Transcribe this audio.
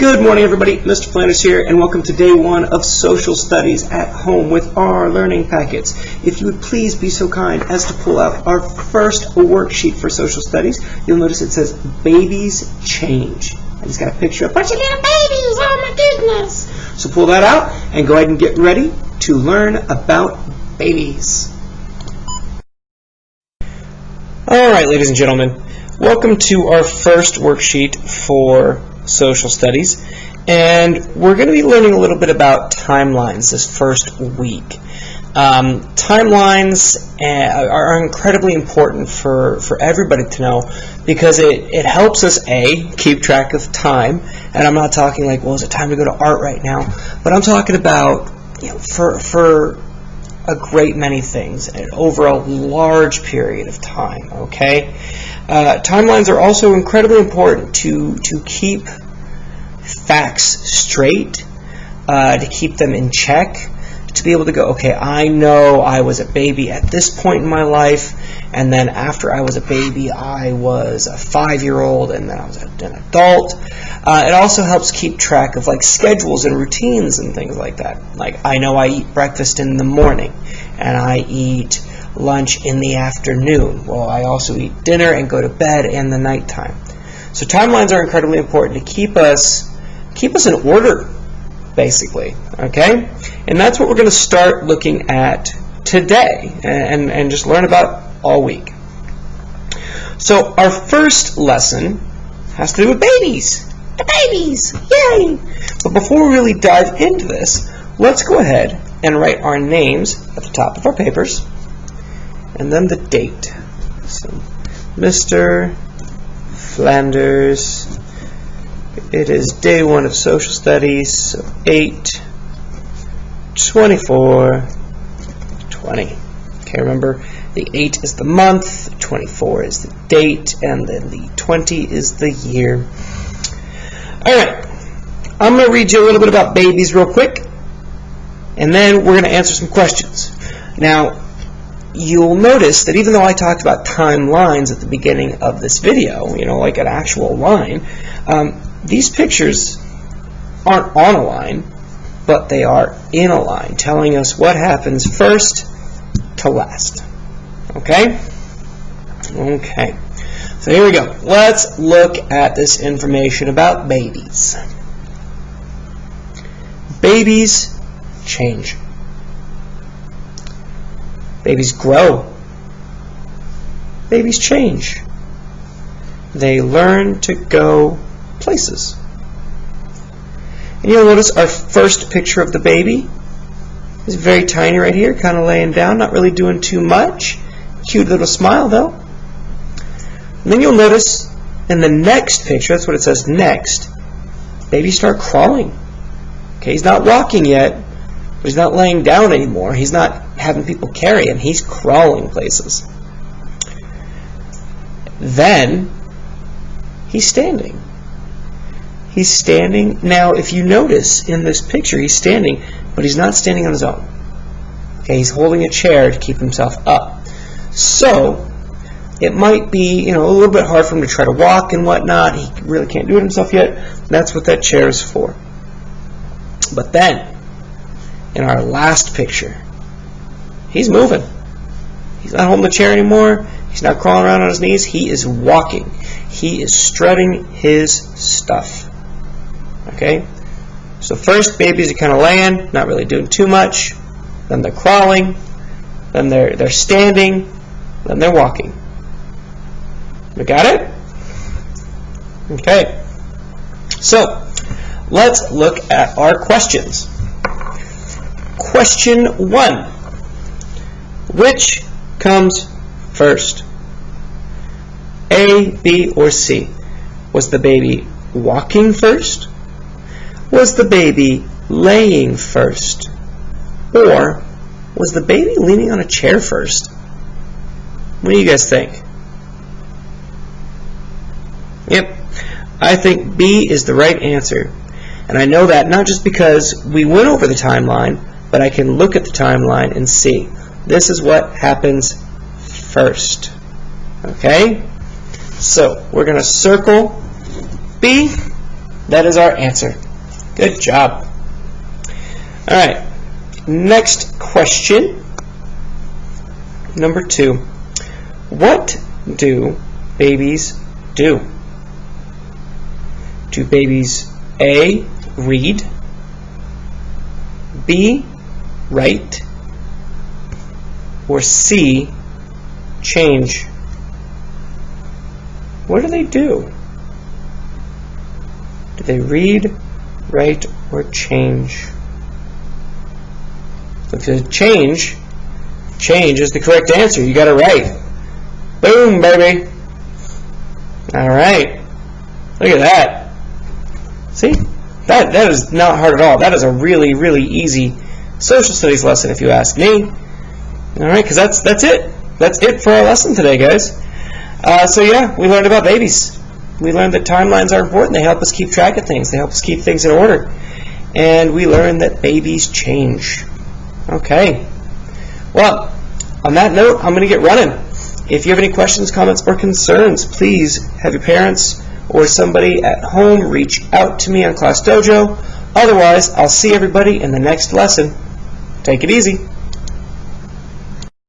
Good morning, everybody. Mr. Flanders here, and welcome to day one of Social Studies at home with our learning packets. If you would please be so kind as to pull out our first worksheet for Social Studies, you'll notice it says Babies Change. I just got a picture of a bunch of little babies. Oh my goodness! So pull that out and go ahead and get ready to learn about babies. All right, ladies and gentlemen, welcome to our first worksheet for Social Studies, and we're going to be learning a little bit about timelines this first week. Timelines are incredibly important for everybody to know because it helps us keep track of time, and I'm not talking like, well, is it time to go to art right now, but I'm talking about, for a great many things over a large period of time. Okay, timelines are also incredibly important to keep facts straight, to keep them in check, to be able to go, okay, I know I was a baby at this point in my life, and then after I was a baby I was a 5-year-old, and then I was an adult. It also helps keep track of like schedules and routines and things like that. Like, I know I eat breakfast in the morning and I eat lunch in the afternoon. Well, I also eat dinner and go to bed in the nighttime. So timelines are incredibly important to keep us in order, basically. Okay, and that's what we're going to start looking at today and just learn about all week. So our first lesson has to do with babies. The babies! Yay! But before we really dive into this, let's go ahead and write our names at the top of our papers, and then the date. So, Mr. Flanders, it is day one of Social Studies, so 8/24/20. Okay, remember, the 8 is the month, 24 is the date, and then the 20 is the year. Alright, I'm going to read you a little bit about babies real quick, and then we're going to answer some questions. Now, you'll notice that even though I talked about timelines at the beginning of this video, like an actual line, these pictures aren't on a line, but they are in a line, telling us what happens first to last. Okay? Okay. So here we go. Let's look at this information about babies. Babies change. Babies grow. Babies change. They learn to go places. And you'll notice our first picture of the baby is very tiny right here, kind of laying down, not really doing too much. Cute little smile though. And then you'll notice in the next picture, that's what it says next, babies start crawling. Okay, he's not walking yet, but he's not laying down anymore. He's not having people carry him. He's crawling places. Then he's standing. He's standing. Now, if you notice in this picture, he's standing, but he's not standing on his own. Okay, he's holding a chair to keep himself up. So it might be, a little bit hard for him to try to walk and whatnot. He really can't do it himself yet. That's what that chair is for. But then, in our last picture, he's moving. He's not holding the chair anymore. He's not crawling around on his knees. He is walking. He is strutting his stuff. Okay? So first, babies are kind of laying, not really doing too much. Then they're crawling. Then they're standing. Then they're walking. We got it? Okay. So, let's look at our questions. Question 1. Which comes first? A, B, or C? Was the baby walking first? Was the baby laying first? Or was the baby leaning on a chair first? What do you guys think? Yep, I think B is the right answer. And I know that not just because we went over the timeline, but I can look at the timeline and see. This is what happens first. Okay? So we're going to circle B. That is our answer. Good job. All right. Next question. Number 2. What do babies do? Do babies A, read, B, write, or C, change? What do they do? Do they read, write, or change? So if you change is the correct answer. You got it right. Boom, baby. All right. Look at that. See? That is not hard at all. That is a really, really easy social studies lesson, if you ask me. All right, because that's it. That's it for our lesson today, guys. So yeah, we learned about babies. We learned that timelines are important. They help us keep track of things. They help us keep things in order. And we learned that babies change. Okay. Well, on that note, I'm going to get running. If you have any questions, comments, or concerns, please have your parents or somebody at home reach out to me on Class Dojo. Otherwise, I'll see everybody in the next lesson. Take it easy.